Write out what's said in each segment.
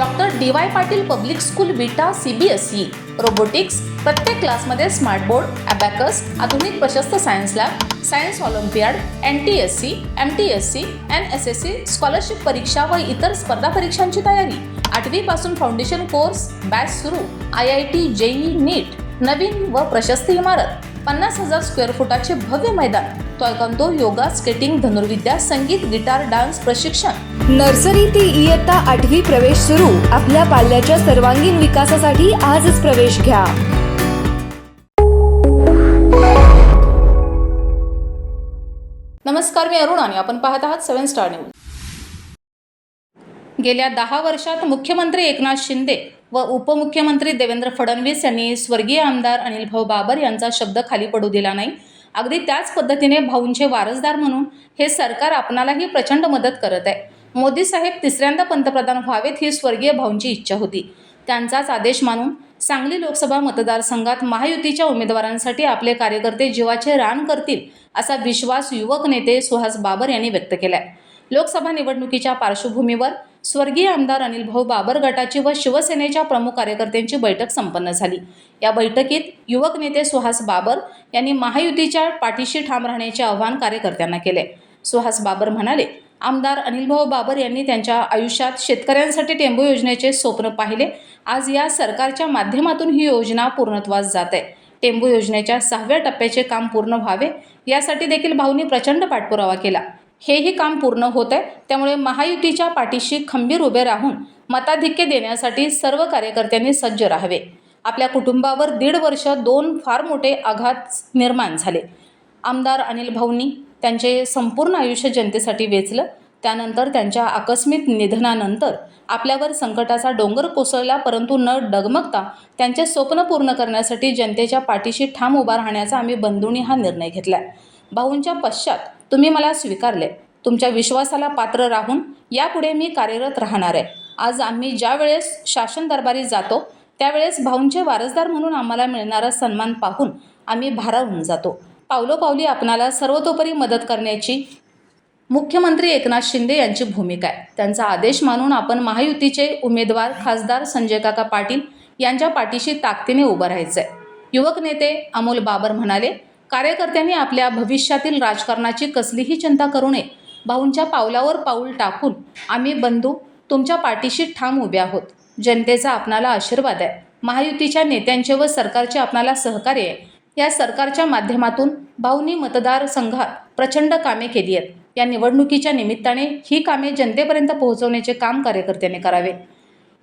Doctor DY. Patil public school विटा CBSE robotics, प्रत्येक क्लासमध्ये स्मार्ट बोर्ड, अबॅकस, आधुनिक प्रशस्त science lab, science Olympiad, NTSC, MTSC, NSSC scholarship परीक्षा व इतर स्पर्धा परीक्षांची तयारी. 8वी पासून फाउंडेशन कोर्स बॅच सुरू. IIT JEE नीट, नवीन व प्रशस्त इमारत, 50,000 स्क्वेअर फुटाचे भव्य मैदान, तायक्वांदो, योगा, स्केटिंग, धनुर्विद्या, संगीत, गिटार, डान्स प्रशिक्षण. नर्सरी ते इयत्ता 8वी प्रवेश सुरू. आपल्या पाल्याच्या सर्वांगीण विकासासाठी आजच प्रवेश घ्या. नमस्कार, मी अरुण आणि आपण पाहत आहात 7 स्टार न्यूज. गेल्या 10 वर्षात मुख्यमंत्री एकनाथ शिंदे व उपमुख्यमंत्री देवेंद्र फडणवीस यांनी स्वर्गीय आमदार अनिलभाऊ बाबर यांचा शब्द खाली पडू दिला नाही. अगदी त्याच पद्धतीने भाऊंचे वारसदार म्हणून हे सरकार आपणालाही प्रचंड मदत करत आहे. मोदी साहेब तिसऱ्यांदा पंतप्रधान व्हावेत ही स्वर्गीय भाऊंची इच्छा होती. त्यांचाच आदेश मानून सांगली लोकसभा मतदारसंघात महायुतीच्या उमेदवारांसाठी आपले कार्यकर्ते जीवाचे रान करतील असा विश्वास युवक नेते सुहास बाबर यांनी व्यक्त केलाय. लोकसभा निवडणुकीच्या पार्श्वभूमीवर स्वर्गीय आमदार अनिलभाऊ बाबर गटाची व शिवसेनेच्या प्रमुख कार्यकर्त्यांची बैठक संपन्न झाली. या बैठकीत युवक नेते सुहास बाबर यांनी महायुतीच्या पाठीशी ठाम राहण्याचे आवाहन कार्यकर्त्यांना केले. सुहास बाबर म्हणाले, आमदार अनिलभाऊ बाबर यांनी त्यांच्या आयुष्यात शेतकऱ्यांसाठी टेंबू योजनेचे स्वप्न पाहिले. आज या सरकारच्या माध्यमातून ही योजना पूर्णत्वास जात आहे. टेंबू योजनेच्या 6व्या टप्प्याचे काम पूर्ण व्हावे यासाठी देखील भाऊंनी प्रचंड पाठपुरावा केला. हेही काम पूर्ण होत आहे. त्यामुळे महायुतीच्या पाठीशी खंबीर उभे राहून मताधिक्य देण्यासाठी सर्व कार्यकर्त्यांनी सज्ज राहावे. आपल्या कुटुंबावर 1.5 वर्ष 2 फार मोठे आघात निर्माण झाले. आमदार अनिल भाऊंनी त्यांचे संपूर्ण आयुष्य जनतेसाठी वेचलं. त्यानंतर त्यांच्या आकस्मिक निधनानंतर आपल्यावर संकटाचा डोंगर कोसळला, परंतु न डगमगता त्यांचे स्वप्न पूर्ण करण्यासाठी जनतेच्या पाठीशी ठाम उभा राहण्याचा आम्ही बंधूंनी हा निर्णय घेतला. भाऊंच्या पश्चात तुम्ही मला स्वीकारले. तुमच्या विश्वासाला पात्र राहून यापुढे मी कार्यरत राहणार आहे. आज आम्ही ज्या वेळेस शासन दरबारी जातो त्यावेळेस भाऊंचे वारसदार म्हणून आम्हाला मिळणारा सन्मान पाहून आम्ही भारावून जातो. पावलोपावली आपणाला सर्वतोपरी मदत करण्याची मुख्यमंत्री एकनाथ शिंदे यांची भूमिका आहे. त्यांचा आदेश मानून आपण महायुतीचे उमेदवार खासदार संजय काका पाटील यांच्या पाठीशी ताकदीने उभं राहायचं आहे. युवक नेते अमोल बाबर म्हणाले, कार्यकर्त्यांनी आपल्या भविष्यातील राजकारणाची कसलीही चिंता करू नये. भाऊंच्या पावलावर पाऊल टाकून आम्ही बंधू तुमच्या पाठीशी ठाम उभे आहोत. जनतेचा आपणाला आशीर्वाद आहे. महायुतीच्या नेत्यांचे व सरकारचे आपणाला सहकार्य आहे. या सरकारच्या माध्यमातून भाऊंनी मतदारसंघात प्रचंड कामे केली आहेत. या निवडणुकीच्या निमित्ताने ही कामे जनतेपर्यंत पोहोचवण्याचे काम कार्यकर्त्यांनी करावे.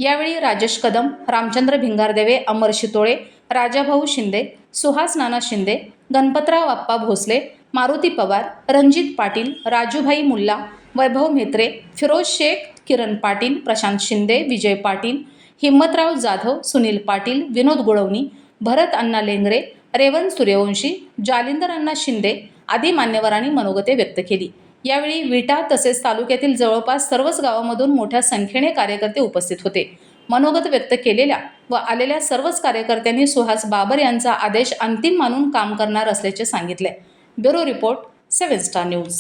यावेळी राजेश कदम, रामचंद्र भिंगारदेवे, अमर शितोळे, राजाभाऊ शिंदे, सुहास नाना शिंदे, गणपतराव आप्पा भोसले, मारुती पवार, रणजित पाटील, राजूभाई मुल्ला, वैभव म्हेत्रे, फिरोज शेख, किरण पाटील, प्रशांत शिंदे, विजय पाटील, हिम्मतराव जाधव, सुनील पाटील, विनोद गुळवणी, भरत अण्णा लेंगरे, रेवंत सूर्यवंशी, जालिंदर अण्णा शिंदे आदी मान्यवरांनी मनोगते व्यक्त केली. यावेळी विटा तसेच तालुक्यातील जवळपास सर्वच गावामधून मोठ्या संख्येने कार्यकर्ते उपस्थित होते. मनोगत व्यक्त केलेल्या व आलेल्या सर्वच कार्यकर्त्यांनी सुहास बाबर यांचा आदेश अंतिम मानून काम करणार असल्याचे सांगितले. Bureau report 7 star news.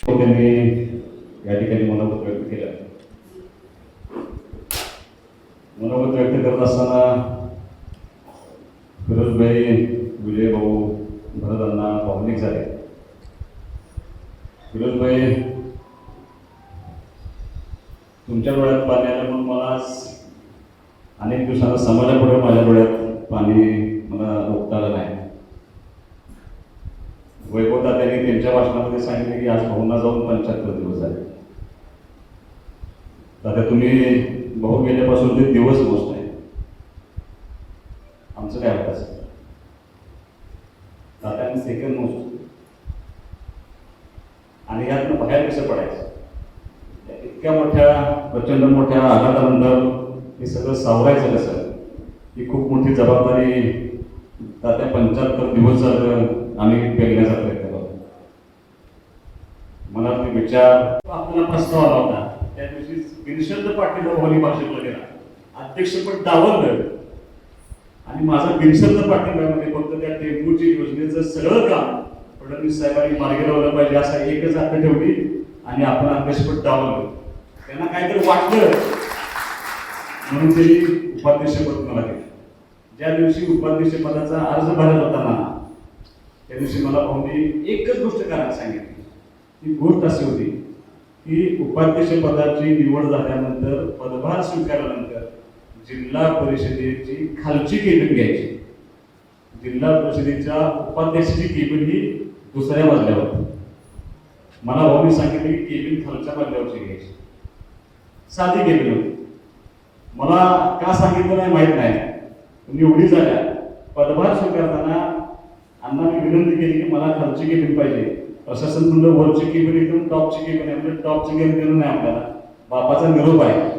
या ठिकाणी मनोगत व्यक्त केलं. मनोगत व्यक्त करत असताना फिरोजभाई, विजय भाऊ, भरतअण्णा भावनिक झाले. फिरोजभाई, तुमच्या डोळ्यात पाणी आलं म्हणून मला अनेक दिवसांना समाजापुढे माझ्या डोळ्यात पाणी मला रोखता आलं नाही. वैभव तात्यांनी त्यांच्या भाषणामध्ये सांगितले की आज भाऊंना जाऊन 75 दिवस झाले. आता तुम्ही भाऊ गेल्यापासून ते दिवस मोजत नाही. आमचं काय होतं तात्यांनी सेकंड मोजतो आणि यातनं बाहेर कसं पडायचं. इतक्या मोठ्या प्रचंड मोठ्या आघातानंतर हे सगळं सावरायचं कसं, ही खूप मोठी जबाबदारी तात्या 75 दिवस आम्ही पेलण्याचा प्रयत्न करतो. मला ते विचार आपल्याला प्रस्ताव आला होता. त्या दिवशी बिनशर्त पाटील भवानी भाषेला गेला, अध्यक्षपद डावललं आणि माझा बिनशर्त पाठिंब्यामध्ये फक्त त्या टेंबूची योजनेचं सगळं काम फडणवीस साहेबांनी मार्गी लावलं पाहिजे असा एकच अट ठेवली आणि आपण अध्यक्षपद डावललं. त्यांना काहीतरी वाटलं म्हणून त्यांनी उपाध्यक्षपद मला दिलं. ज्या दिवशी उपाध्यक्षपदाचा अर्ज भरत होता ना, त्या दिवशी मला भाऊंनी एकच गोष्ट करायला सांगितली. ती गोष्ट अशी होती की उपाध्यक्षपदाची निवड झाल्यानंतर, पदभार स्वीकारल्यानंतर जिल्हा परिषदेची खालची केबिन घ्यायची. जिल्हा परिषदेच्या उपाध्यक्षाची केबिन ही दुसऱ्या मजल्यावर. मला भाऊनी सांगितले की केबिन खालच्या मजल्यावरची घ्यायची. साधी केबिन होती. मला का सांगितलं नाही माहीत नाही, निवडी झाल्या. पदभार स्वीकारताना अण्णा मी विनंती केली की मला खालची केबिन पाहिजे. प्रशासन म्हणलं वरची केबिन एकदम टॉपची केबिन आहे. म्हणजे टॉपची केबिन दिलं नाही आपल्याला, बापाचा निरोप आहे,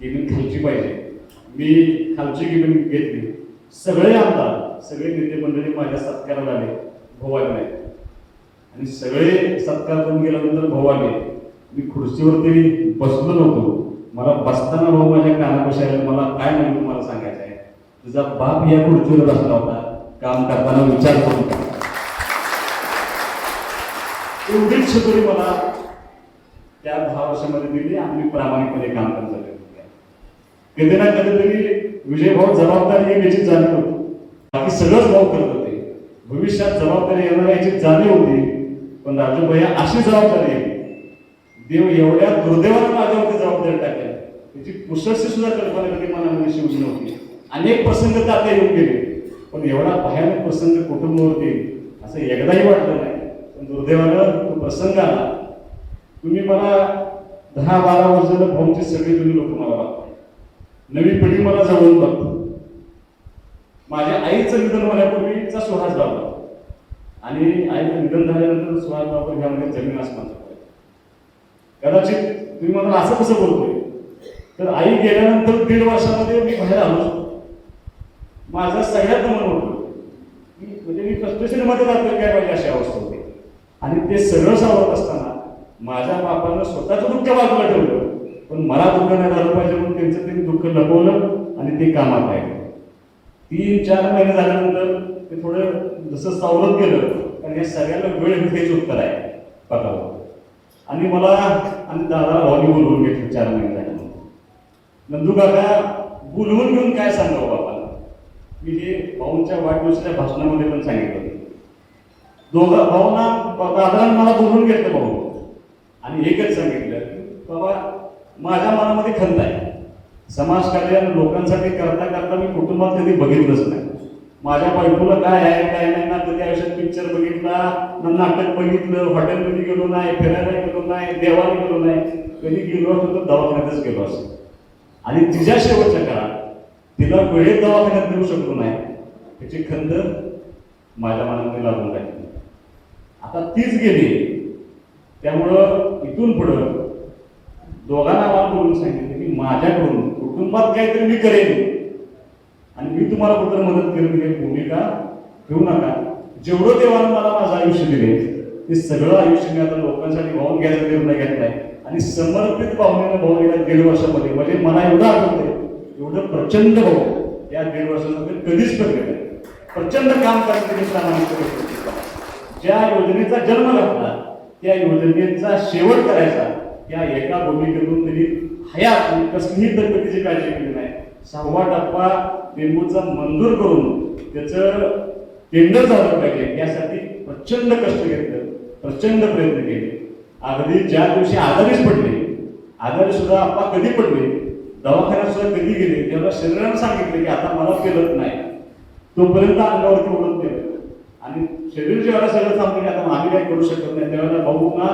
केबिन खालची पाहिजे. मी खालची केबिन घेतली. सगळे आमदार, सगळे नेते मंडळी माझ्या सत्काराला आले, भाऊ आले नाही. आणि सगळे सत्कार करून गेल्यानंतर भाऊ आले. मी खुर्चीवरती बसलो नव्हतो. मला बसताना भाऊ माझ्या कानापाशी आले. मला काय म्हणून तुम्हाला सांगायचं आहे, तुझा बाप या खुर्चीवर बसला होता काम करताना, विचार करून. एवढीच शिकवली मला त्या 10 वर्षामध्ये दिली आणि मी प्रामाणिकपणे काम करत झाले. कधी ना कधीतरी विजयभाऊ जबाबदारी याची जाणीव होती. बाकी सगळंच भाऊ करत होते. भविष्यात जबाबदारी येणार याची जाणीव होती. पण राजू भैया अशी जबाबदारी आहे, देव एवढ्या दुर्दैवानं माझ्यावरती जबाबदारी टाकल्या, त्याची पुसरशी सुद्धा कल्पना कधी मनामध्ये शिवली नव्हती. अनेक प्रसंग तर आता येऊन गेले, पण एवढा भयानक प्रसंग कुटुंबावरती असं एकदाही वाटलं नाही. पण दुर्दैवानं तो प्रसंग आला. तुम्ही मला 10-12 वर्ष झालं भाऊची सगळी जुनी लोक मला बघतात. नवी पिढी मला जवळून बघतो. माझ्या आईचं निधन होण्यापूर्वीचा सुहास बाबा आणि आईचं निधन झाल्यानंतर सुहास बाबा ह्यामध्ये जमीन आसमानचा फरक. कदाचित तुम्ही मला असं कसं बोलतोय, तर आई गेल्यानंतर 1.5 वर्षामध्ये मी बाहेर आलो. माझं सगळ्यात मन होतं की म्हणजे मी फ्रस्ट्रेशनमध्ये जातोय काय पाहिजे अशी अवस्था होती. आणि ते सगळं सावरत असताना माझ्या बापानं स्वतःचं दुःख बाजूला ठेवलं, पण मला दुःख नाही झालं पाहिजे म्हणून त्यांचं त्यांनी दुःख लपवलं आणि ते कामात राहिलं. 3-4 महिने झाल्यानंतर ते थोडं जसं सावरत गेलं, कारण या सगळ्याला वेळ हेच उत्तर आहे पकावर. आणि मला आणि दादा भाऊनी बोलवून घेतलं 4 महिने झाल्यानंतर. नंदू काका बोलवून घेऊन काय सांगावं बापाला. मी हे भाऊंच्या वाढदिवसाच्या भाषणामध्ये पण सांगितलं. दोघं भाऊंना दादानं मला बोलवून घेतलं भाऊ आणि एकच सांगितलं की बाबा माझ्या मनामध्ये खंत आहे. समाजकार्य लोकांसाठी करता करता मी कुटुंबात कधी बघितलंच नाही. माझ्या बायकोला काय आहे काय नाही ना कधी आयुष्यात पिक्चर बघितला ना, नाटक बघितलं, हॉटेलमध्ये गेलो नाही, फिरायला गेलो नाही, देवाला गेलो नाही. कधी गेलो असतो तर दवाखान्यातच गेलो असतो. आणि तिच्या शेवटच्या काळात तिला वेळेत दवाखान्यात देऊ शकलो नाही, त्याची खंत माझ्या मनामध्ये लागून राहिली. आता तीच गेली. त्यामुळं इथून पुढं दोघांना मला बोलून सांगितलं की माझ्याकडून कुटुंबात काहीतरी मी करेन आणि मी तुम्हाला कुठं मदत करेन ही भूमिका ठेवू नका. जेवढं देवानं मला माझं आयुष्य दिले ते सगळं आयुष्य मी आता लोकांसाठी वाहून घ्यायचा निर्णय घेतलाय. आणि समर्पित भावनेनं भाऊ गेल्या 1.5 वर्षामध्ये म्हणजे मला एवढं आठवतंय, एवढं प्रचंड भाऊ या 1.5 वर्षामध्ये कधीच करले नाही. प्रचंड काम करण्याची ज्या योजनेचा जन्म घातला त्या योजनेचा शेवट करायचा या एका भूमिकेतून त्यांनी हयात कसलीही तब्येतीची काळजी केली नाही. 6वा टप्पा डेंगूचा मंजूर करून त्याचं टेंडर झालं पाहिजे यासाठी प्रचंड कष्ट घेतलं, प्रचंड प्रयत्न केले. अगदी ज्या दिवशी आजारीच पडले, आजारी सुद्धा आप्पा कधी पडले, दवाखान्यात सुद्धा कधी गेले, तेव्हा शरीरानं सांगितलं की आता मला केलंच नाही, तोपर्यंत अंगावरती ओढत गेलं. आणि शरीर जेव्हा सगळं सांगतो की आता आम्ही काही करू शकत नाही, त्यावेळेला भाऊंना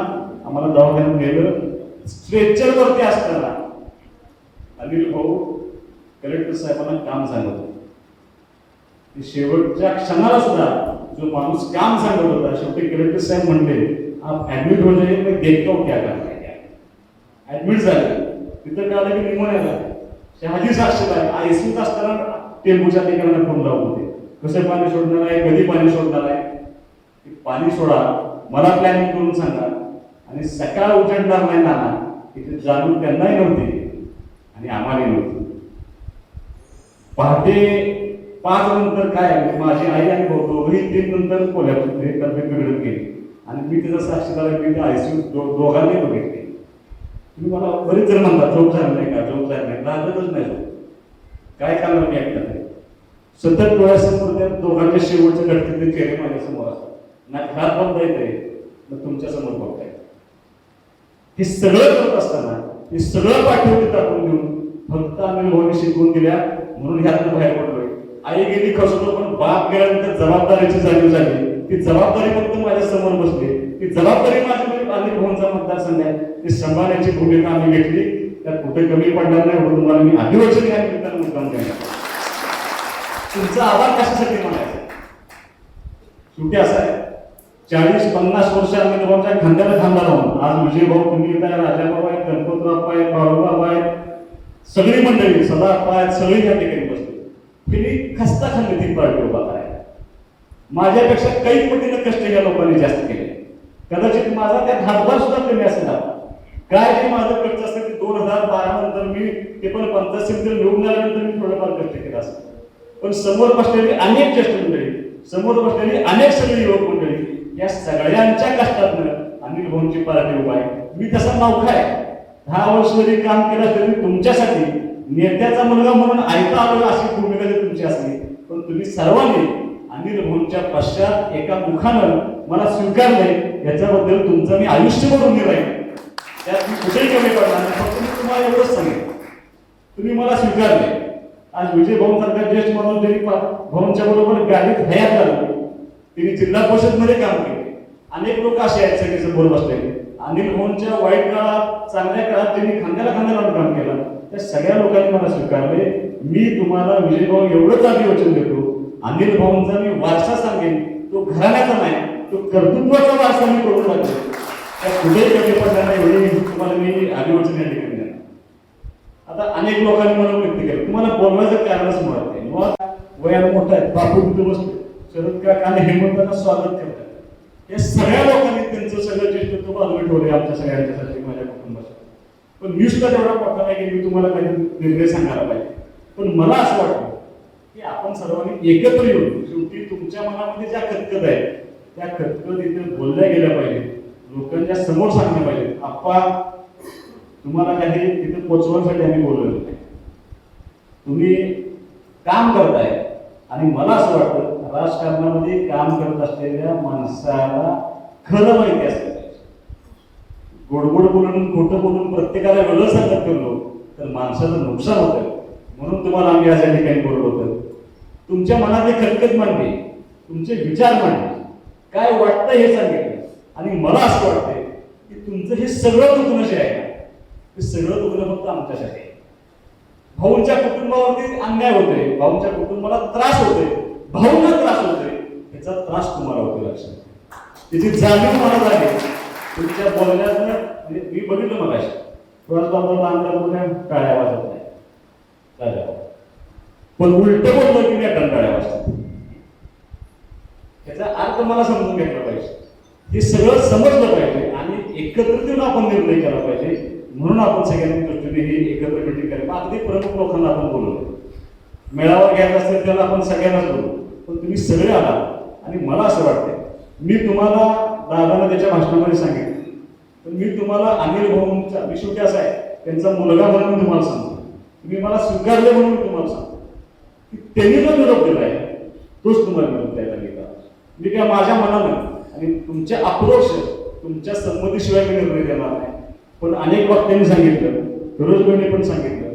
आम्हाला दवाखान्यात नेलं. स्ट्रेचरवरती असताना अनिल भाऊ कलेक्टर साहेबांना काम सांगत होते. शेवटच्या क्षणाला सुद्धा जो माणूस काम सांगत होता, शेवटी कलेक्टर साहेब म्हणले आप ऍडमिट हो जाइए, मैं देखता हूं क्या करना है. ऍडमिट झाले. तिथं कळलं की निमोनिया शहाजी साक्षीदार आहे. आयसीयूत असताना टेंबूच्या ठिकाणाला फोन लावत होते, कसं पाणी सोडणार आहे, कधी पाणी सोडणार आहे, पाणी सोडा, मला प्लॅनिंग करून सांगा. आणि सकाळ उजडणार नाही ना, इथे जाणून त्यांनाही नव्हती आणि आम्हालाही नव्हती. पहाटे 5 नंतर काय माझी आई आणि भाऊ दोघंही 3 नंतर कोल्हापूर तब्येत बिघडत गेली आणि मी त्याचा साक्षीदार मी आयसीयू दोघांनी बघितले. तुम्ही मला बरेच जण म्हणतात झोप झाली नाही का, झोप झाली नाही, लागतच नाही. काय करणार मी ऐकत नाही. सतत डोळ्यासमोर त्या दोघांच्या शेवटच्या घटकेतले चेहरे माझ्यासमोर असतात. ना घरात बघता येते ना तुमच्या समोर बघता येते. हे सगळं करत असताना हे सगळं पाठीवरती टाकून देऊन फक्त आम्ही लोकांनी शिकवून दिल्या म्हणून ह्यातून बाहेर पडलोय. आई गेली खसतो पण बाप गेल्यानंतर जबाबदारीची जाणीव झाली. ती जबाबदारी फक्त माझ्या समोर बसली. ती जबाबदारी माझी अनिल भाऊंचा मतदारसंघ आहे ती सांभाळण्याची भूमिका आम्ही घेतली. त्यात कुठे कमी पडणार नाही एवढं तुम्हाला मी अभिवचन या निमित्तानं मुद्दाम देणार. तुमचा आभार कशासाठी म्हणायचा. शेवटी असं आहे 40-50 वर्ष आम्ही भाऊंच्या खांद्याला खांदा लावून आज विजय भाऊ तुम्ही येत आहे, राजाभाऊ आहेत, गणपतराव आहेत, बाळूबाबा आहेत, सगळी मंडळी सदाप्पा आहेत, सगळी या ठिकाणी बसली. त्यांनी खस्ता खाल्ली ती पार्टी उभा करायला. माझ्यापेक्षा काही पटीनं कष्ट या लोकांनी जास्त केले. कदाचित माझा त्यात हातभार सुद्धा कमी असेल. काय जे माझं कष्ट असेल ते 2012 नंतर मी ते पण पंचायत समितीला निवडून आल्यानंतर मी थोडंफार कष्ट केलं असेल. पण समोर बसलेली अनेक ज्येष्ठ मंडळी, समोर बसलेली अनेक सगळी युवक मंडळी या सगळ्यांच्या कष्टातनं अनिल भाऊंची पार्टी उभा आहे. मी तसा नौखा आहे. 10 वर्ष जरी काम केलं तरी तुमच्यासाठी नेत्याचा मुलगा म्हणून ऐका आलो अशी भूमिका जरी तुमची असली पण तुम्ही सर्वांनी अनिल भाऊंच्या पश्चात एका मुखानं मला स्वीकारलंय याच्याबद्दल तुमचं मी आयुष्यभर ऋणी राहील. त्यात मी कुठेही कमी पडणार नाही. फक्त मी तुम्हाला एवढंच सांगेन तुम्ही मला स्वीकारले. आज विजय भाऊंसारखा ज्येष्ठ माणूस जरी भाऊंच्या बरोबर गाडीत हयात झालो त्यांनी जिल्हा परिषद मध्ये काम केले. अनेक लोक असे आहेत सगळे समोर बसलेले. अनिल भाऊंच्या वाईट काळात चांगल्या काळात त्यांनी खांद्याला खांदा लावून काम केलं. त्या सगळ्या लोकांनी मला स्वीकारले. मी तुम्हाला विजय भाऊ एवढंच अभिवचन देतो अनिल भाऊंचा मी वारसा सांगेन तो घराण्याचा नाही तो कर्तृत्वाचा वारसा मी करून लागतो. त्या कुठेही कमी पडणार नाही एवढी तुम्हाला मी अभिवचन या ठिकाणी देणार. आता अनेक लोकांनी मला व्यक्त केलं तुम्हाला बोलवायचं कारणच मुळात आहे. मुळात वयाला मोठा आहे बापू तिथे बसतो शरद काका आणि हेमंतांना स्वागत करतात. या सगळ्या लोकांनी त्यांचं सगळं ज्येष्ठत्व बाजूला ठेवले आमच्या सगळ्यांच्यासाठी माझ्या कुटुंबासाठी. पण मी सुद्धा तेवढा मोठा नाही की मी तुम्हाला काही निर्णय सांगायला पाहिजे. पण मला असं वाटतं की आपण सर्वांनी एकत्र येऊन शेवटी तुमच्या मनामध्ये ज्या खतखत आहे त्या खतखत इथे बोलल्या गेल्या पाहिजे. लोकांच्या समोर सांगल्या पाहिजे. आप्पा तुम्हाला काही तिथे पोचवण्यासाठी आम्ही बोलवलं नाही. तुम्ही काम करताय आणि मला असं वाटतं राजकारणामध्ये काम करत असलेल्या माणसाला खरं माहिती असलं पाहिजे. गोडगोड बोलून खोटं बोलून प्रत्येकाला वेगळं सांगत फिरलो तर माणसाचं नुकसान होतं. म्हणून तुम्हाला आम्ही आज या ठिकाणी बोलवलं होतं. तुमच्या मनातले खतखत मांडली तुमचे विचार मांडले काय वाटतं हे सांगितलं. आणि मला असं वाटतंय की तुमचं हे सगळं दुखणं जे आहे ते सगळं दुखणं फक्त आमच्यासाठी आहे. भाऊंच्या कुटुंबावरती अन्याय होतोय भाऊंच्या कुटुंबाला त्रास होतोय भाऊंना त्रास होतोय याचा त्रास तुम्हाला होतो. लक्षात त्याची जाणीव मला झाली तुमच्या बोलण्यातनं. म्हणजे मी बघितलं मग बाबाला आमच्या बोलण्या टाळ्या वाजत नाही पण उलट बोललं की नाही टाळ्या वाजतात. याचा अर्थ मला समजून घेतला पाहिजे. हे सगळं समजलं पाहिजे आणि एकत्रित येऊन आपण निर्णय केला पाहिजे. म्हणून आपण सगळ्यांनी दृष्टीने ही एकत्र मिटिंग करायला अगदी प्रमुख लोकांना आपण बोलवलं. मेळावा घ्यायचा असेल त्याला आपण सगळ्यांनाच बोलू पण तुम्ही सगळे आला. आणि मला असं वाटतंय मी तुम्हाला दादाने त्याच्या भाषणामध्ये सांगितलं पण मी तुम्हाला अनिल भाऊंचा मी शेवटी असा आहे त्यांचा मुलगा म्हणून मी तुम्हाला सांगतो. तुम्ही मला स्वीकारले म्हणून मी तुम्हाला सांगतो की त्यांनी जो निरोप दिला आहे तोच तुम्हाला निरोप द्यायला गेला. मी काय माझ्या मनानं आणि तुमच्या अप्रोच तुमच्या संमतीशिवाय मी निर्णय देणार नाही. पण अनेक वक्त्यांनी सांगितलं फिरोजभाईंनी पण सांगितलं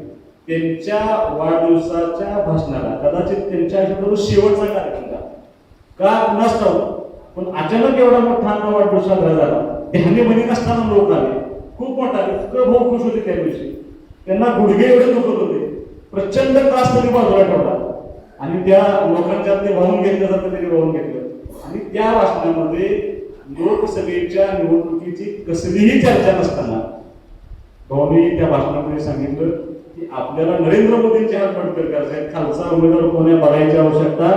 त्यांच्या वाढदिवसाच्या भाषणाला कदाचित त्यांच्या आयुष्यात शेवटचा कार्यक्रम का कुणास ठाऊक पण अचानक एवढा मोठा वाढदिवस साजरा झाला. ध्यानी बनी नसताना लोक आले खूप मोठा इतकं भाऊ खुश होते त्या दिवशी. त्यांना गुडघे एवढे दुखत होते प्रचंड त्रास त्यांनी बाजूला ठेवला आणि त्या लोकांच्या ते वाहून घेतलं जातं त्यांनी वाहून घेतलं. आणि त्या भाषणामध्ये लोकसभेच्या निवडणुकीची कसलीही चर्चा नसताना भाऊनी त्या भाषणामध्ये सांगितलं की आपल्याला नरेंद्र मोदींचे हात बडकर करायचे आहेत. खालचा उमेदवार कोणी बघायची आवश्यकता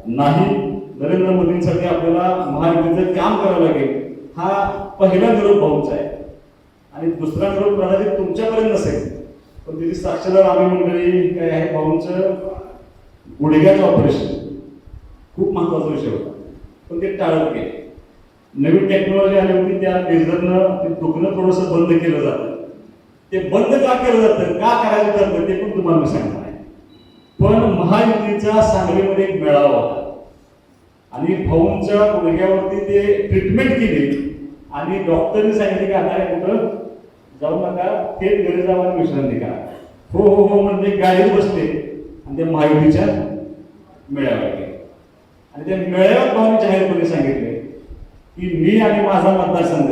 नाही. नरेंद्र मोदींसाठी आपल्याला महायुतीचं काम करावं लागेल. हा पहिला निरोप भाऊंचा आहे. आणि दुसरा निरोप कदाचित तुमच्यापर्यंत नसेल पण त्याची साक्षीदार आम्ही मंडळी काय आहे. भाऊंचं गुडघ्याचं ऑपरेशन खूप महत्वाचा विषय होता पण ते टाळत गेले. नवीन टेक्नॉलॉजी आली होती त्या लेझरनं ते दुखणं थोडंसं बंद केलं जातं. ते बंद का केलं जातं का करायचं ठरलं ते पण तुम्हाला मी सांगणार आहे. पण महायुतीचा सांगलीमध्ये एक मेळावा होता आणि भाऊंच्या गुडघ्यावरती ते ट्रीटमेंट केली आणि डॉक्टरने सांगितले की आता कुठं जाऊ नका, थेट घरी जाऊन आणि विश्रांती करा. हो हो हो म्हणजे गाडीत बसले आणि त्या महायुतीच्या मेळाव्यात गेले. आणि त्या मेळाव्यात भाऊने जाहीरपणे सांगितले की मी आणि माझा मतदारसंघ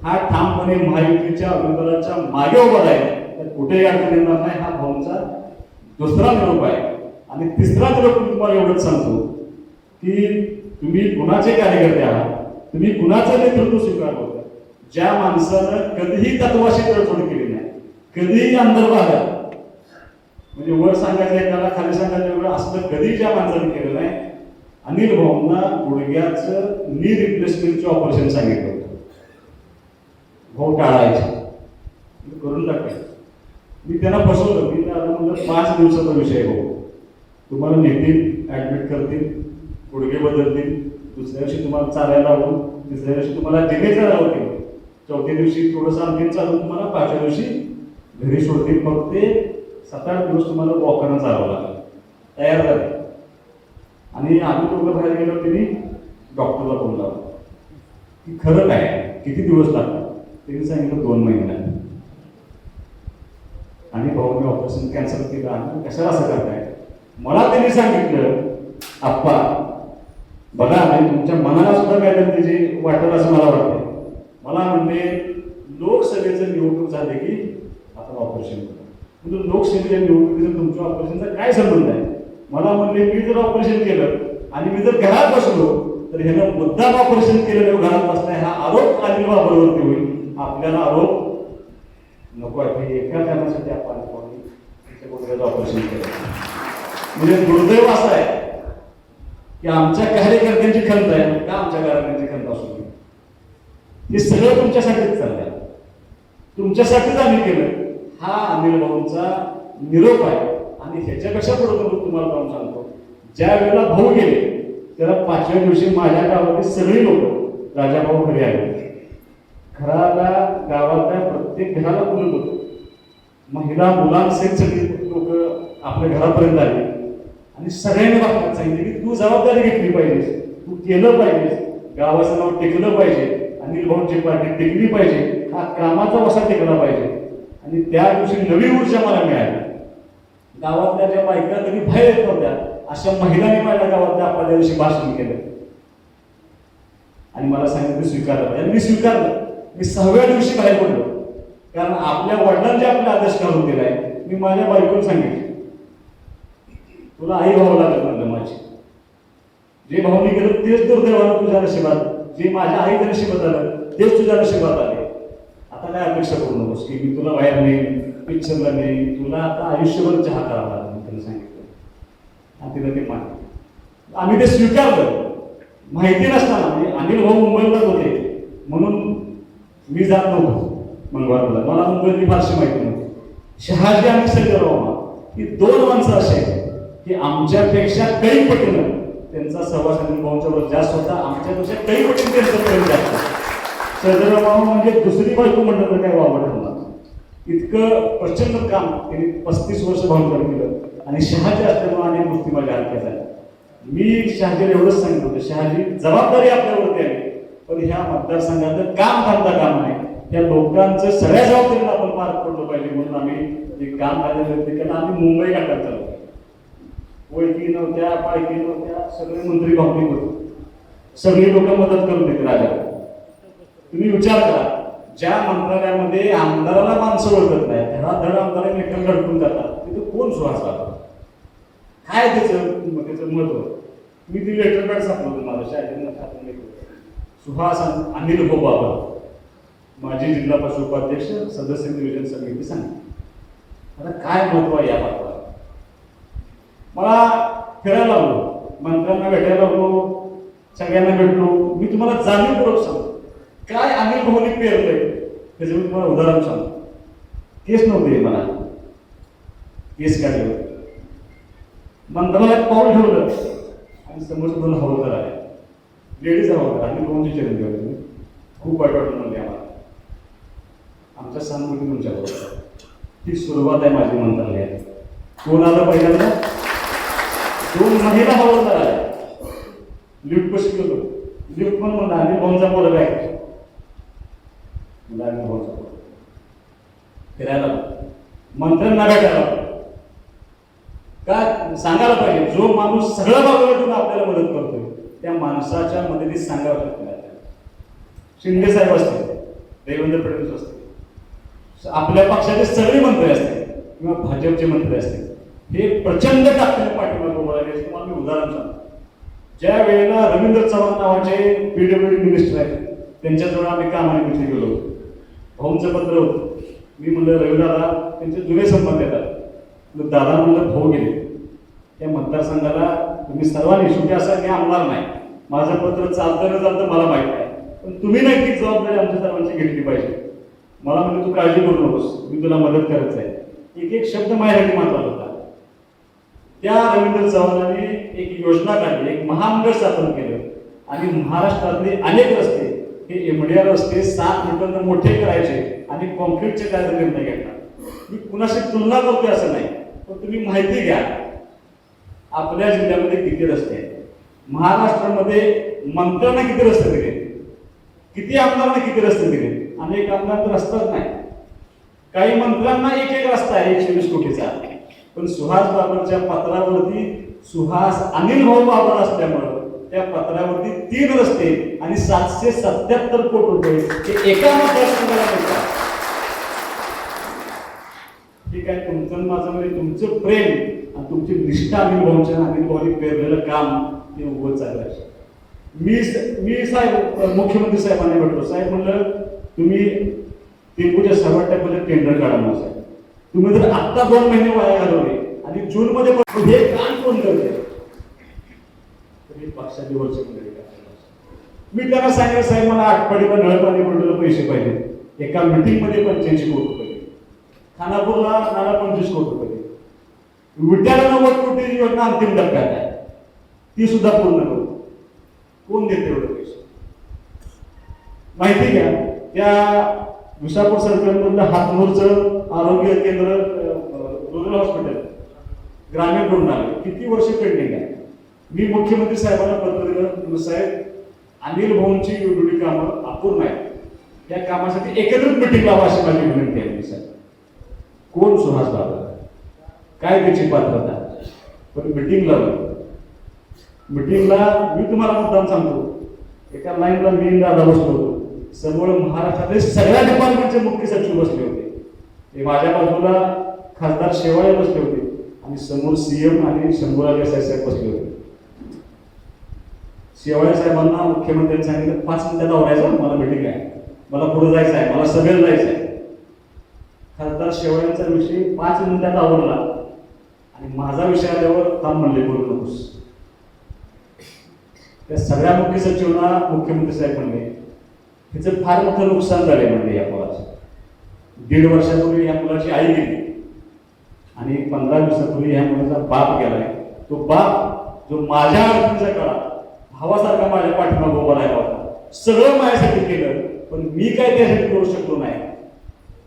हा ठामपणे महायुतीच्या उमेदवाराच्या मागे उभा आहे, तर कुठेही अडचण येणार नाही. हा भाऊंचा दुसरा निरोप आहे. आणि तिसरा निरोप तुम्हाला एवढंच सांगतो की तुम्ही कुणाचे कार्यकर्ते आहात, तुम्ही कुणाचं नेतृत्व स्वीकारलं, ज्या माणसानं कधीही तत्वाशी तडजोड केली नाही, कधीही अंतर्भागात म्हणजे वर सांगायचं एकाला खाली सांगायचं वेगळं असलं कधी ज्या माणसाने केलं नाही, अनिल भाऊंना गुडघ्याचं नी रिप्लेसमेंटचं ऑपरेशन सांगितलं होतं. भाऊ टाळायचे करून टाकायचं. मी त्यांना फसवलं. मी त्यांना म्हणलं 5 दिवसाचा विषय भाऊ, तुम्हाला नेतील, ऍडमिट करतील, गुडघे बदलतील, दुसऱ्या दिवशी तुम्हाला चालायला लावून, तिसऱ्या दिवशी तुम्हाला जिनेचा लावतील, चौथ्या दिवशी थोडंसं आणखी चालून तुम्हाला 5व्या दिवशी घरी सोडतील. फक्त ते 7-8 दिवस तुम्हाला वॉकरनं चालवं लागलं. तयार झाले आणि आम्ही दोघं बाहेर गेलो. त्यांनी डॉक्टरला फोन लावला की खरं काय, किती दिवस लागतात? त्यांनी सांगितलं 2 महिने. आणि भाऊने ऑपरेशन कॅन्सल केलं. आणि कशाला असं करताय? मला त्यांनी सांगितलं आप्पा बघा आणि तुमच्या मनाला सुद्धा काहीतरी त्याची वाटत असं मला वाटतं. मला म्हणले लोकसभेचं निवडणूक झाले की आपण ऑपरेशन करू. म्हणजे लोकसभेच्या निवडणुकीचं तुमच्या ऑपरेशनचा काय संबंध आहे? मला म्हणले मी जर ऑपरेशन केलं आणि मी जर घरात बसलो तर ह्यानं मुद्दाम ऑपरेशन केलं घरात बसलाय हा आरोप अनिल बाबरवरती होईल. आपल्याला आरोप नको आहे. एका कारणासाठी आपण त्याच्या गुडघ्याचं ऑपरेशन केलं. म्हणजे दुर्दैव असं आहे की आमच्या कार्यकर्त्यांची खंत आहे का आमच्या कार्यकर्त्यांची खंत असू नये. हे सगळं तुमच्यासाठीच चाललंय, तुमच्यासाठीच आम्ही केलं. हा अनिल भाऊंचा निरोप आहे. आणि ह्याच्यापेक्षा पुढे तुम्हाला जाऊन सांगतो, ज्या वेळेला भाऊ गेले त्याला 5व्या दिवशी माझ्या गावातील सगळी लोक राजाभाऊ घरी आले. घराला गावातल्या प्रत्येक घराला बोलत होतं. महिला मुलांसहित सगळी लोक आपल्या घरापर्यंत आली आणि सगळ्यांनी बाबतीत सांगितले की तू जबाबदारी घेतली पाहिजेस, तू केलं पाहिजेस, गावाचं नाव टिकलं पाहिजे, अनिल भाऊंची पार्टी टिकली पाहिजे, हा कामाचा वसा टिकला पाहिजे. आणि त्या दिवशी नवी ऊर्जा मला मिळाली. गावातल्या ज्या बायका कधी बाहेर येत नव्हत्या अशा महिलांनी माझ्या गावातल्या आपल्या त्या दिवशी भाषण केलं आणि मला सांगितलं स्वीकारलं. आणि मी स्वीकारलं. मी 6व्या दिवशी बाहेर पडलो. कारण आपल्या वडिलांचे आपला आदेश घालून दिलाय. मी माझ्या बायकोला सांगितलं तुला आई भाऊ लागत म्हणलं माझी. जे भाऊनी केलं तेच दुर्दैवानं तुझ्या नशिबात, जे माझ्या आईच्या नशिबात आलं तेच तुझ्या नशिबात आले. आता काय अपेक्षा करू नकोस की मी तुला बाहेर नेईन, पिक्चरला नेईन, तुला आता आयुष्यभर चहा करावा लागला. त्यांनी सांगितलं आणि तिला ते मानलं. आम्ही ते स्वीकारलं. माहिती नसताना म्हणजे अनिल भाऊ मुंबईलाच होते म्हणून मी जात नव्हतो मंगळवारला. मला मुंबईतली फारशी माहिती नव्हती. शहाजी आणि सैदराव ही 2 माणसं असे की आमच्यापेक्षा काही पटीनं त्यांचा सहवास अनिल भाऊंच्यावर जास्त होता. आमच्यापेक्षा काही पटीनं त्यांचं प्रेम जास्त. सैदराव म्हणजे दुसरी बायको म्हणलं तर काय वावड होणार. इतकं प्रचंड काम त्यांनी 35 वर्ष भाऊंकडे केलं. आणि शहाजी असल्यामुळे अनेक गोष्टी माझ्या हलक्यात झाल्या. मी शहाजीला एवढंच सांगितलं होतं शहाजी जबाबदारी आपल्यावरती आहे, पण ह्या मतदारसंघाचं काम थांबता काम नाही. त्या लोकांचं सगळ्या जबाबदारीला आपण पार पडलं पाहिजे म्हणून आम्ही जे काम झालेलं ते केलं. आम्ही मुंबई गाठायला चालू. ओळखी नव्हत्या, पाळखी नव्हत्या, सगळे मंत्री भावनिक होते, सगळी लोक मदत करून देते राजा. तुम्ही विचार करा, ज्या मंत्रालयामध्ये आमदाराला माणसं ओळखत नाही धडाधड आमदारांनी एकदम धडकून जातात, तिथं कोण सुहास राहतो? काय त्याचं महत्व? मी ती लेटर पॅड सापडलं माझं शाळेत. सुहास अनिल भाऊ बाबर, माजी जिल्हा परिषद उपाध्यक्ष, सदस्य नियोजन समिती सांगितलं. आता काय महत्व आहे या बाबतीत? मला फिरायला लागलो, मंत्र्यांना भेटायला लागलो, सगळ्यांना भेटलो. मी तुम्हाला जाणीवपूर्वक सांगतो काय अनिल भाऊनी पेरलंय त्याचं मी तुम्हाला उदाहरण सांगतो. केस नव्हते मला, केस काढले, मंत्रालयात पाऊल ठेवलं आणि समोरचे 2 हवालदार आले, लेडीज हवालदार. अनिल भाऊंची चरण होते. खूप वाईट वाटलं म्हणजे आम्हाला. आमच्या सहानुभूती तुमच्याबरोबर. ही सुरुवात आहे माझी मंत्रालयात. कोण आलं पहिल्यांदा? 2 महिला हवालदार आल्या, लिफ्ट कशी गेलो, लिफ्ट पण म्हणला आणि भाऊंचा पोरगा आहे मुलांनी भाऊचा पोरगा फिरायला मंत्र्यांना भेटायला का सांगायला पाहिजे. जो माणूस सगळ्या बाजूला ठेवून आपल्याला मदत करतोय त्या माणसाच्या मदतीत सांगावं लागतं. शिंदे साहेब असतील, देवेंद्र फडणवीस असतील, आपल्या पक्षाचे सगळे मंत्री असतील किंवा भाजपचे मंत्री असतील, हे प्रचंड ताकदीने पाठिंबा उभं राहिले. तुम्हाला मी उदाहरण सांगतो. ज्या वेळेला रवींद्र चव्हाण नावाचे पीडब्ल्यूडी मिनिस्टर आहेत त्यांच्याजवळ आम्ही कामानिमित्त गेलो होतो. भाऊंचं पत्र होतं. मी म्हणलं रविदादा, त्यांचे जुने संबंध येतात. दादा म्हणलं भाऊ गेले त्या मतदारसंघाला, तुम्ही सर्वांनी शेवटी असं मी आमदार नाही, माझं पत्र चालतं न चालतं मला माहित आहे, पण तुम्ही नक्कीच जबाबदारी आमच्या सर्वांची घेतली पाहिजे. मला म्हणजे तू काळजी करू नकोस, मी तुला मदत करत आहे. एक एक शब्द माझ्यासाठी महत्वाचा होता. त्या रवींद्र चव्हाणांनी एक योजना काढली, एक महामंडळ स्थापन केलं आणि महाराष्ट्रातले अनेक रस्ते हे एमडीआर रस्ते 7 मीटरनं मोठे करायचे आणि कॉन्क्रीटचे काय निर्णय घेतला. मी कुणाशी तुलना करतोय असं नाही, पण तुम्ही माहिती घ्या आपल्या जिल्ह्यामध्ये किती रस्ते आहेत, महाराष्ट्रामध्ये मंत्र्यांना किती रस्ते दिले, किती आमदारांना किती रस्ते दिले. अनेक आमदारांना रस्ताच नाही. काही मंत्र्यांना एक एक रस्ता आहे 120 कोटीचा, पण सुहास बाबरच्या पत्रावरती सुहास अनिल भाऊ बाबर असल्यामुळं त्या पत्रावरती 3 रस्ते आणि 777 कोटी रुपये हे एका मतदारसंघाला मिळतात. ठीक आहे, तुमचं माझं म्हणजे तुमचं प्रेम आणि तुमची निष्ठा अनिल भाऊंनी पेरलेलं काम ते उभं चाललं. मी साहेब मुख्यमंत्री साहेबांनी भेटलो. साहेब म्हणलं तुम्ही टेंबूच्या 6व्या टप्प्याचं टेंडर काढा ना साहेब. तुम्ही जर आत्ता 2 महिने वाया घालवले आणि जून मध्ये हे काम कोण करते, पक्षाची वर्ष मी त्यांना सांगितलं साहेब मला आटपाडीला नळपाणी पुरवठ्याला पैसे पाहिजे. एका मीटिंग मध्ये 85 कोटी रुपये, खानापूरला 25 कोटी रुपये, विट्याला 90 कोटी योजना अंतिम टप्प्यात आहे, ती सुद्धा पूर्ण करू. कोण देते एवढे पैसे माहिती घ्या. त्या विसापूर सर्कलमधलं हातनूरचं आरोग्य केंद्र, रुरल हॉस्पिटल, ग्रामीण रुग्णालय किती वर्ष पेंडिंग आहे. मी मुख्यमंत्री साहेबांना पत्र दिलं, साहेब अनिल भाऊंची एवढी कामं अपूर्ण आहेत, त्या कामासाठी एकत्रित मिटिंग लावा अशी माझी विनंती आहे. साहेब कोण सुहास बाबर, काय त्याची पात्रता, पण मिटिंग लावली. मिटिंगला मी तुम्हाला मुद्दाम सांगतो, एका लाईनला मी दादा बसलो होतो, समोर महाराष्ट्रातले सगळ्या डिपार्टमेंटचे मुख्य सचिव बसले होते, ते माझ्या बाजूला खासदार शेवाळे बसले होते आणि समोर सीएम आणि शंभूराज देसाई साहेब बसले होते. शेवाळे साहेबांना मुख्यमंत्र्यांनी सांगितलं 5 मिनिटात आवरायचं, मला मिटिंग आहे, मला पुढे जायचं आहे, मला सगळं जायचं आहे. खासदार शेवाळ्यांचा विषय 5 मिनिटात आवरला आणि माझा विषय आल्यावर थांब म्हणले, बोलू नकोस. त्या सगळ्या मुख्य सचिवांना मुख्यमंत्री साहेब म्हणले तिचं फार मोठं नुकसान झाले म्हणजे या मुलाचं. 1.5 वर्षापूर्वी या मुलाची आई गेली आणि 15 दिवसापूर्वी या मुलाचा बाप गेलाय. तो बाप जो माझ्या अडचणीच्या काळात भावासारखा माझ्या पाठीमागे उभा राहिला होता, सगळं माझ्यासाठी केलं, पण मी काय त्यासाठी करू शकलो नाही.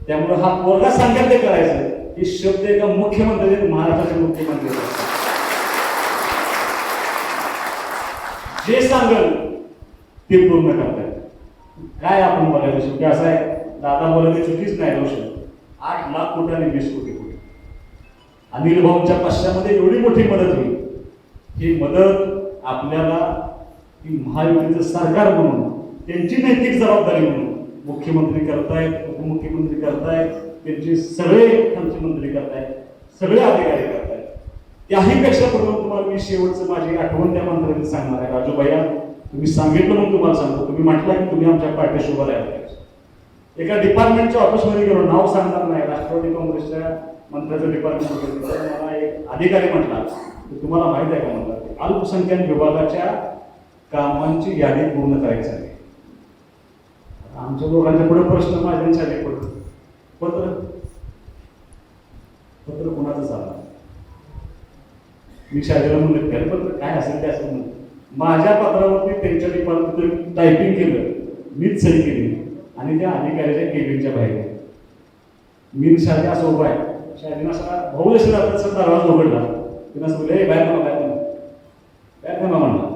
त्यामुळे हा पोरगा सांगेल ते करायचं, हे शब्द एका मुख्यमंत्री, महाराष्ट्राचे मुख्यमंत्री जे सांगेल ते पूर्ण करतात. काय आपण बघायचं शेवटी असं आहे, दादा बोलायची चुकीच नाही. रोशन 8 लाख कोटी आणि 20 कोटी कोटी अनिल भाऊंच्या पश्चामध्ये एवढी मोठी मदत होईल. ही मदत आपल्याला ही महायुतीचं सरकार म्हणून, त्यांची नैतिक जबाबदारी म्हणून मुख्यमंत्री करतायत, उपमुख्यमंत्री करतायत, त्यांचे सगळे मंत्री करतायत, सगळे अधिकारी करतायत. त्याही पेक्षा पुढे तुम्हाला मी शेवटचं माझी आठवण त्या मंत्र्यांनी सांगणार आहे. राजू भैया, तुम्ही सांगितलं म्हणून तुम्हाला सांगतो, तुम्ही म्हटलं की तुम्ही आमच्या पार्टीशी उभा राहिला. एका डिपार्टमेंटच्या ऑफिसमध्ये गेलो, नाव सांगणार नाही, राष्ट्रवादी काँग्रेसच्या मंत्र्याचं डिपार्टमेंट होतं. मला एक अधिकारी म्हटला, तुम्हाला माहित आहे का म्हणलं, अल्पसंख्याक विभागाच्या कामांची यादी पूर्ण करायची आहे. आमच्या लोकांच्या पुढे प्रश्न माझ्यांसाठी पडतो, पत्र पत्र कोणाचं चालणार. मी शाळेला म्हणलं फेरपत्र काय असेल ते असेल म्हणलं. माझ्या पत्रावरती त्यांच्या डिपार्टमेंट टायपिंग केलं, मीच सही केली आणि त्या अधिकाऱ्याच्या केबिनच्या बाहेर मी शाळेत असं उभा आहे. शाळेने असा भाऊ जसे जातात दरवाजा उघडला, त्यांना असं बोलले बाहेर मला बाहेर काय त्यांना म्हणणार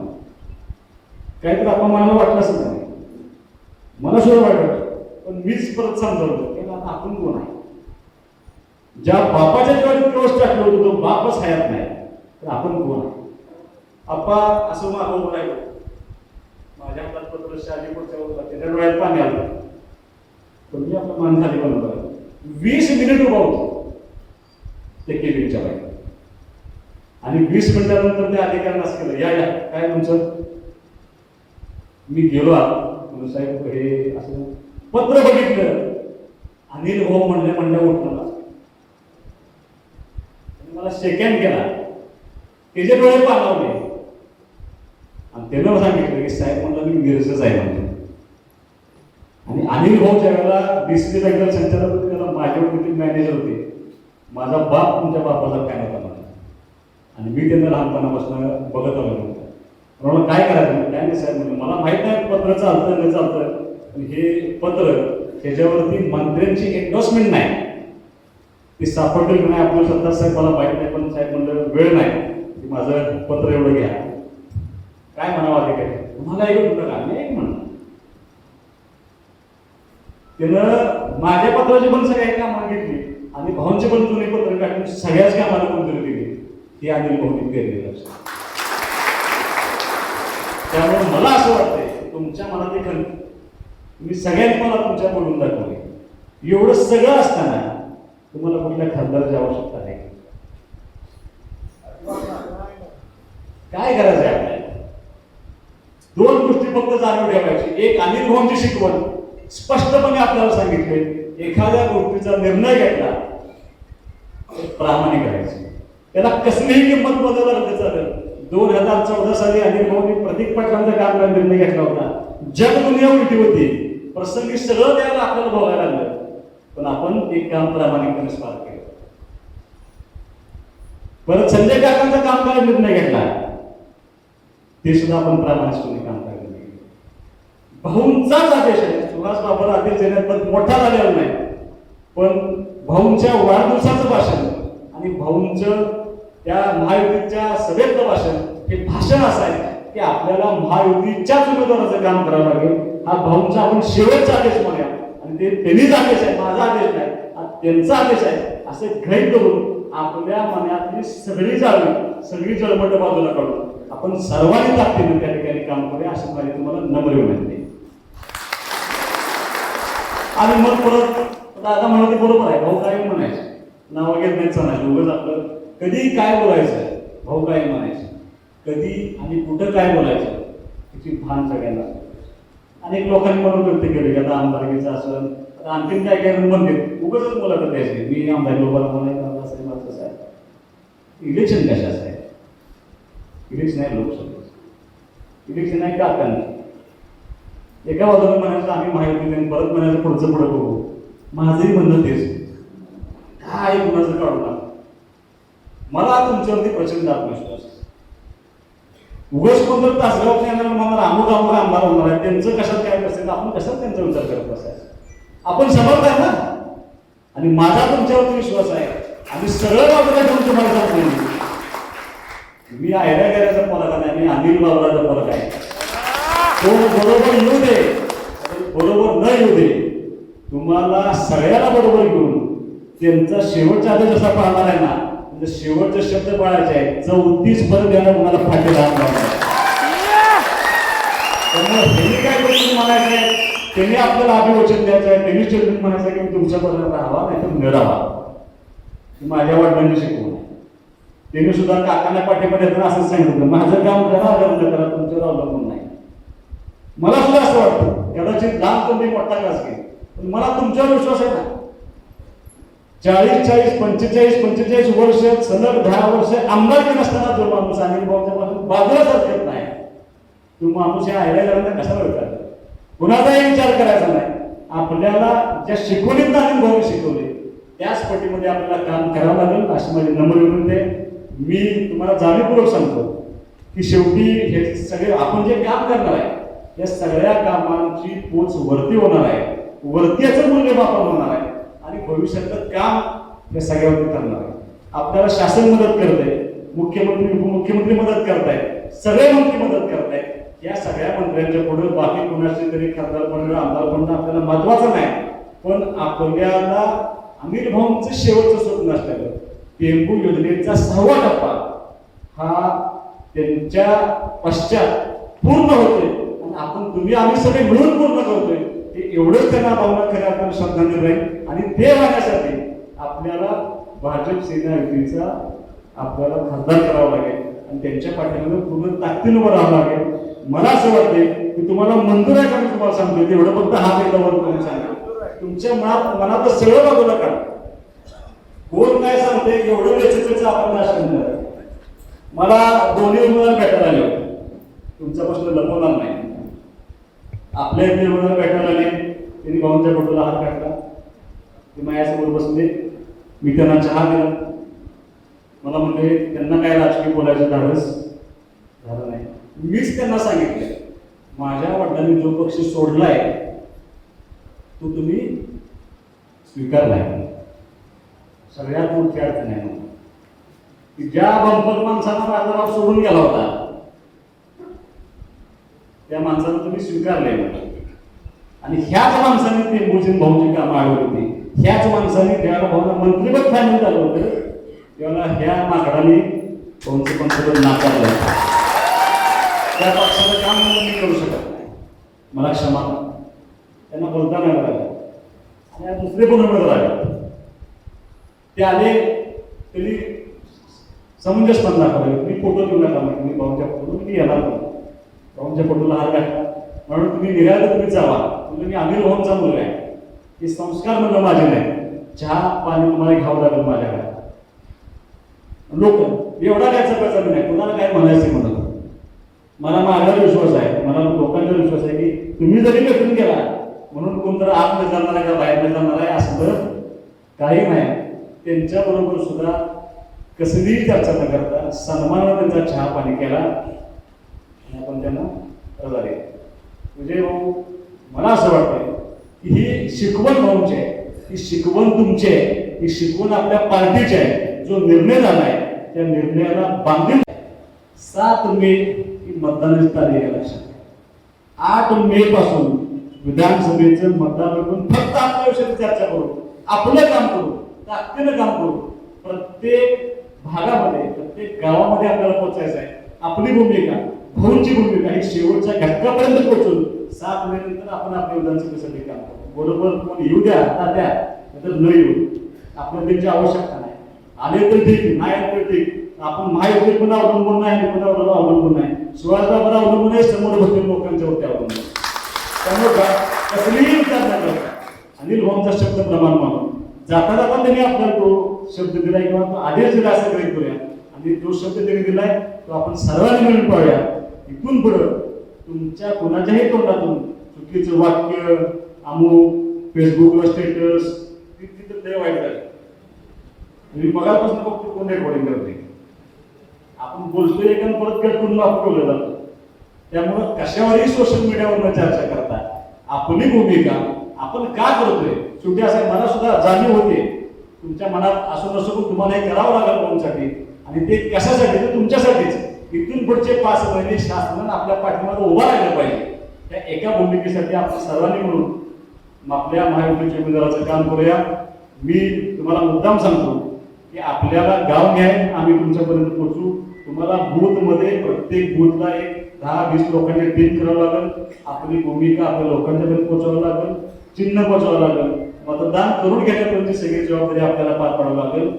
काहीतरी आपण मनाला वाटलं असं नाही, मला सुद्धा वाटलं, पण मीच परत समजावलं की आता आपण कोण आहे. ज्या बापाच्या जीवाने कवच टाकलं होतं तो बापच हयात नाही, तर आपण कोण आहे. आपा असं मागं उभं राहिलो, माझ्या हातात पत्र शाली पुढच्या होता, त्याच्या डोळ्यात पाणी आलं, पण मी आपलं मान खाली बनवलं. 20 मिनिट उभा होतो ते केबिनच्या बाहेर, आणि 20 मिनिटानंतर त्या अधिकाऱ्यांना असं केलं, या काय तुमचं. मी गेलो म्हणून साहेब हे असं पत्र बघितलं, अनिल भाऊ म्हणल्या उठला, मला सेकंड केला, त्याचे डोळे पाणावले, आणि त्यानं सांगितलं की साहेब म्हणलं मी मिरजच आहे म्हणजे. आणि अनिल भाऊ ज्या वेळेला डीसीपी बँकेला संचालक होते, त्याला माझ्यावर मॅनेजर होते, माझा बाप तुमच्या बापाचा फॅन होता मला, आणि मी त्यांना लहानपणापासून बघत आलो होतो. म्हणून काय करायचं काय नाही साहेब म्हणलं, मला माहित नाही पत्र चालतं नाही चालतं, पण हे पत्र त्याच्यावरती मंत्र्यांची एन्डोर्समेंट नाही, ती सापडली नाही आपलं सत्ता साहेब मला माहित नाही, पण साहेब म्हणलं वेळ नाही की माझं पत्र एवढं घ्या, काय म्हणावं अधिकारी तुम्हाला ऐकत होतं का, मी ऐक म्हणलं. त्यानं माझ्या पत्राची पण सगळ्या कामं घेतली, आणि भाऊंचे पण जुने पत्र काढून सगळ्याच कामाला मंजुरी दिली, ही अनिल भाऊनी पेरलेलं. त्यामुळे मला असं वाटतंय तुमच्या मनात एक तुम्ही सगळ्यांनी मला तुमच्या बोलून दाखवले. एवढं सगळं असताना तुम्हाला कुठल्या खासदाराची आवश्यकता आहे काय करायचं आहे आपल्याला. 2 गोष्टी फक्त जाणीव ठेवायची. एक अनिल भाऊंची शिकवण स्पष्टपणे आपल्याला सांगितले, एखाद्या गोष्टीचा निर्णय घेतला प्रामाणिक करायचं, त्याला कसलीही किंमत बदलला तर चालेल. 2014 साली अनिल भाऊंनी प्रतीक पाटलांचा काम करायचा निर्णय घेतला होता. जग दुनिया उलटी होती, प्रसंगी सगळं त्याला आपल्याला बघायला लागलं, पण आपण एक काम प्रामाणिकपणे पार केलं. परत संजय काकांचा काम करायचा निर्णय घेतला, ते सुद्धा आपण प्रामाणिकपणे काम करायला लागलो. भाऊंचाच आदेश आहे, सुहास बाबर आदेश देण्यात मोठा झालेला नाही, पण भाऊंच्या वाढदिवसाचं भाषण आणि भाऊंचं त्या महायुतीच्या सभेतलं भाषण हे भाषण असं आहे की आपल्याला महायुतीच्याच उमेदवाराचं काम करावं लागेल. हा भाऊंचा आपण शेवटचा आदेश म्हणूया, आणि ते त्यांनीच आदेश आहे, माझा आदेश नाही, हा त्यांचा आदेश आहे असे गृहीत करून आपल्या मनातली सगळी जाळी सगळी जळमट बाजूला काढून आपण सर्वांनी ताकदीने त्या ठिकाणी काम करूया अशी माझी तुम्हाला नम्र विनंती. आणि मग परत दादा म्हणाले बरोबर आहे, भाऊ काय म्हणायचं, नाव घेत नाही चालायचं, उगाच आपलं कधी काय बोलायचं, भाऊ काय म्हणायचं, कधी आणि कुठं काय बोलायचं त्याची भान सगळ्यांना. अनेक लोकांनी म्हणून व्यक्त केले की आता आमदारकीचं असं आणखीन काय काय म्हणते, उगाच मुलाखत द्यायचे मी आमदार लोकांना म्हणायचं असं आहे कसं आहे. इलेक्शन कशाचं आहे, इलेक्शन आहे लोकसभेचं, इलेक्शन आहे काकांचं. एका बाजूला म्हणायचं आम्ही माहिती परत म्हणायचं पुढचं पुढं बघू, माझंही म्हणणं तेच काय कुणाचं काढू नका. मला तुमच्यावरती प्रचंड आत्मविश्वास. उगाच कोणतं तासगाव मला अमुक आमदार होणार आहे, त्यांचं कशात काय असेल, आपण कशात त्यांचा विचार करत बसायचा. आपण समर्थ आहे ना, आणि माझा तुमच्यावरती विश्वास आहे. आणि सरळ बाजूला ठेवून तुम्हाला सांगतो मी आयऱ्या गेल्याचा फरक नाही, मी अनिल बाबराचा फरक आहे. तो बरोबर येऊ दे बरोबर न येऊ दे, तुम्हाला सगळ्याला बरोबर घेऊन त्यांचा शेवटचा आदेश असा पाळणार आहे ना, म्हणजे शेवटचे शब्द पाळायचे आहे, 34 परत यायला कुणाला फाटे राहणार नाही. त्यामुळे त्यांनी काय गोष्टी म्हणायचं आहे, त्यांनी आपल्याला अभिवचन द्यायचं आहे, त्यांनी स्टेटमेंट म्हणायचं की मी तुमच्या बरोबर राहावा नाही तर न राहावा. माझ्या वडिलांनी शिकवलं, त्यांनी सुद्धा काकांना पाठिंबा देताना असंच सांगितलं, माझं काम करा करा तुमच्यावर अवलंबून नाही. मला सुद्धा असं वाटतं कदाचित लहान तुम्ही मोठा कास घे, पण मला तुमच्यावर विश्वास आहे ना. 45 वर्ष सलग 10 वर्ष आमदारकी नसताना जो माणूस अनिल भाऊच्या पासून बाजूला सरकत नाही, तो माणूस या आयडिया कसा विचार कुणाचाही विचार करायचा नाही. आपल्याला ज्या शिकवणीत अनिल भाऊने शिकवले त्याच पटीमध्ये आपल्याला काम करावं लागेल अशी माझी नम्र विनंती आहे. मी तुम्हाला जाणीवपूर्वक सांगतो की शेवटी हे सगळे आपण जे काम करणार आहे या सगळ्या कामांची पोच वरती होणार आहे, वरती याचं मूल्यमापन होणार आहे, आणि भविष्यातलं काम हे सगळ्यावरती करणार आहे. आपल्याला शासन मदत करते, मुख्यमंत्री उपमुख्यमंत्री मदत करतायत, सगळे मंत्री मदत करतायत. या सगळ्या मंत्र्यांच्या पुढे बाकी कोणाचे तरी खासदार बनणं आमदार बनणं आपल्याला महत्वाचं नाही. पण आपल्याला अनिल भाऊंचं शेवटचं स्वप्न असलेलं टेंबू योजनेचा 6वा टप्पा हा त्यांच्या पश्चात पूर्ण होतोय आणि आपण तुम्ही आम्ही सगळे मिळून पूर्ण करतोय. हे एवढंच त्यांना भावना खऱ्या अर्थाने श्रद्धांजली राहील. आणि ते होण्यासाठी आपल्याला भाजप सेना युतीचा आपल्याला खासदार करावं लागेल आणि त्यांच्या पाठीमागे पूर्ण ताकदीनं उभं राहावं लागेल. मला असं वाटतंय की तुम्हाला मंजूर आहे का, मी तुम्हाला सांगतोय तेवढं फक्त हात एकदा वर करून सांगा. तुमच्या मनात सगळं बाजूला काढा. कोण काय सांगते एवढं वेचेचं आपण नाश करणार. मला दोन्ही उमेदवार भेटायला आले होते, तुमच्यापासून लपवणार नाही. आपल्या इथे उमेदवार भेटायला आले, त्यांनी भाऊंच्या फोटोला हात घातला, ते माझ्यासमोर बसले, मी त्यांना चहा दिला. मला म्हणले त्यांना काय राजकीय बोलायचं धाडस झालं नाही. मीच त्यांना सांगितलं माझ्या वडिलांनी जो पक्ष सोडलाय तो तुम्ही स्वीकारलाय. सगळ्यात मोठी अडचण आहे म्हणून की ज्या बंपर माणसानं माझा बाप सोडून गेला होता त्या माणसानं तुम्ही स्वीकारले आणि ह्याच माणसाने टेंबूची भाऊची कामं आढळली होती. ह्याच माणसाने ज्याला भाऊला मंत्रिपद फायनल झालं होतं त्याला ह्या माकडाने भाऊंचं पंतप्रधान नाकारलं. त्या पक्षाचं काम मी करू शकत नाही, मला क्षमा करा. त्यांना बोलता नाही लागलं आणि दुसरे पण उमेदवार आले, ते आले त्यांनी समंजसपण दाखवलं. मी फोटो देऊ नका म्हणजे मी भाऊच्या फोटो मी येणार नाही. भाऊच्या फोटोला हात घातला म्हणून तुम्ही निघायला तुम्ही जावा. म्हणजे मी अनिल भाऊंचा मुलगा आहे, हे संस्कार म्हणलं माझे नाही. चहा पाणी तुम्हाला घ्यावं लागेल माझ्या घरात. लोक एवढा काय चकाचा नाही, कुणाला काय म्हणायचं म्हणत. मला माझ्यावर विश्वास आहे, मला लोकांचा विश्वास आहे की तुम्ही जरी भेटून गेला म्हणून कोणतरी आत न जाणार आहे का बाहेर न जाणार आहे असं तर काही नाही. त्यांच्याबरोबर सुद्धा कसलीही चर्चा न करता सन्मानाने त्यांचा चहा पाणी केला आणि आपण त्यांना रजा दिली. म्हणजे भाऊ मला असं वाटतं की ही शिकवण भाऊंची आहे, ही शिकवण तुमची आहे, ही शिकवण आपल्या पार्टीची आहे. जो निर्णय झाला आहे त्या निर्णयाला बांधील 7 मे ही मतदानाची तारीख आहे लक्षात. 8 मे पासून विधानसभेचं मतदान करून फक्त आपल्या विषयी चर्चा करू, आपलं काम करू, ताकदीनं काम करू. प्रत्येक भागामध्ये प्रत्येक गावामध्ये आपल्याला पोहोचायचं आहे. आपली भूमिका भाऊंची भूमिका ही शेवटच्या घटकापर्यंत पोहोचून 7 मे नंतर आपण आपल्या विधानसभेसाठी काम करू. बरोबर कोण येऊ द्या तात्या तर न येऊ, आपल्याला त्यांची आवश्यकता नाही. आले तर ठीक, नाही आले तर ठीक. आपण महायुती पण अवलंबून नाही, कोणावर अवलंबून नाही, शिवाजीबाबा अवलंबून आहे, समोर बसलेल्या लोकांच्यावरती अवलंबून. त्यामुळे कसलीही विचार न करता अनिल भाऊंचा शब्द प्रमाण मानून जाता जाता त्यांनी आपल्याला तो शब्द दिलाय किंवा तो आदेश दिला असं गृहीत करूया. आणि जो शब्द त्यांनी दिलाय तो आपण सर्वांनी मिळून पाहूया. इथून पुढं तुमच्या कोणाच्याही तोंडातून चुकीचं वाक्य अमुक फेसबुकला स्टेटस तिथं ते वाईट झालं. मी मगापासून फक्त कोण रेकॉर्डिंग करते, आपण बोलतोय एका परत कट करून वापरलं जातं. त्यामुळं कशावरही सोशल मीडियावर चर्चा करता आपली भूमिका आपण का करतोय शेवटी असं मला सुद्धा जाणीव होते. तुमच्या मनात असं नसो पण तुम्हाला हे करावं लागेल भाऊंसाठी आणि ते कशासाठी तर तुमच्यासाठीच. इथून पुढचे 5 महिने शासनानं आपल्या पाठीमागे उभा राहिलं पाहिजे. त्या एका भूमिकेसाठी आपण सर्वांनी मिळून आपल्या महायुतीच्या उमेदवाराचं काम करूया. मी तुम्हाला मुद्दाम सांगतो की आपल्याला गाव न्याय आम्ही तुमच्यापर्यंत पोहोचू. तुम्हाला बूथमध्ये प्रत्येक बूथला एक 10-20 लोकांची टीम करावं लागेल. आपली भूमिका आपल्या लोकांच्यापर्यंत पोहोचवावं लागेल, चिन्ह पोहोचवावं लागेल. मतदान करून घेण्यापर्यंत सगळी जबाबदारी आपल्याला पार पाडावं लागेल.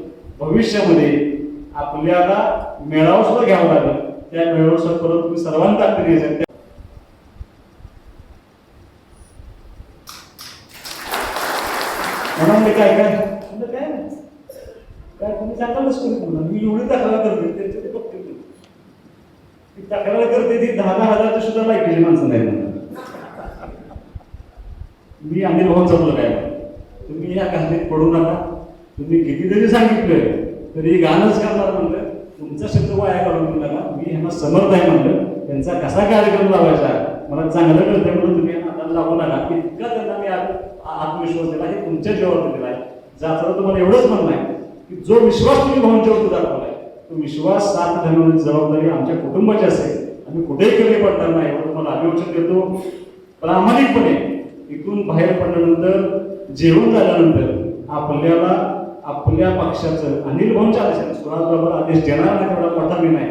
भविष्यामध्ये आपल्याला मेळावा सुद्धा घ्यावा लागेल. त्या मेळाव्यासाठी परत तुम्ही सर्वांनी ताकद घ्यायचं. म्हणाले काय काय काय नाही काय तुम्ही सांगालच म्हणा मी एवढी तक्रार करते त्यांच्या ते बघते ती तक्रार करते ती 10,000 सुद्धा लायकीची माणसं नाही म्हणून. मी अनिल भाऊंचा मुलगा आहे. तुम्ही या गाणीत पडू नका. तुम्ही किती जरी सांगितलं तरी गाणंच करणार म्हणलं. तुमचा शब्द वाया काढून देऊ नका. मी ह्यांना समर्थ आहे म्हणलं. त्यांचा कसा कार्यक्रम लावायचा मला चांगलं कळतंय म्हणून तुम्ही हाताला लागू नका. इतका त्यांना मी आत्मविश्वास दिला हे तुमच्या जीवावरती दिलाय. जाताना तुम्हाला एवढंच म्हणणं आहे की जो विश्वास तुम्ही भाऊंच्यावरती दाखवलाय तो विश्वास साथ धरण्याची जबाबदारी आमच्या कुटुंबाची असेल. आम्ही कुठेही कमी पडणार नाही एवढं तुम्हाला अभिवचन देतो. प्रामाणिकपणे इथून बाहेर पडल्यानंतर जेवण झाल्यानंतर आपल्याला आपल्या पक्षाचं अनिल भाऊंच्या आदेशाने सुहास बाबा आदेश देणार नाही तेवढा मोठा मी नाही.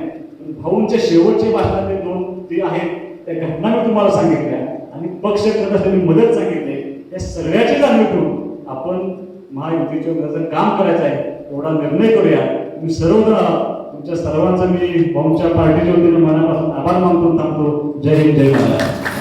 भाऊंच्या शेवटचे भाषणातले 2 जे आहेत त्या घटना मी तुम्हाला सांगितल्या आणि पक्ष करत असलेली मदत सांगितली. या सगळ्याची जाणीव ठेवून आपण महायुतीच्या विरोधाचं काम करायचं आहे एवढा निर्णय करूया. तुम्ही सर्वजण तुमच्या सर्वांचा मी भाऊंच्या पार्टीच्या वतीनं मनापासून आभार मानतो थांबतो. जय हिंद जय महाराष्ट्र.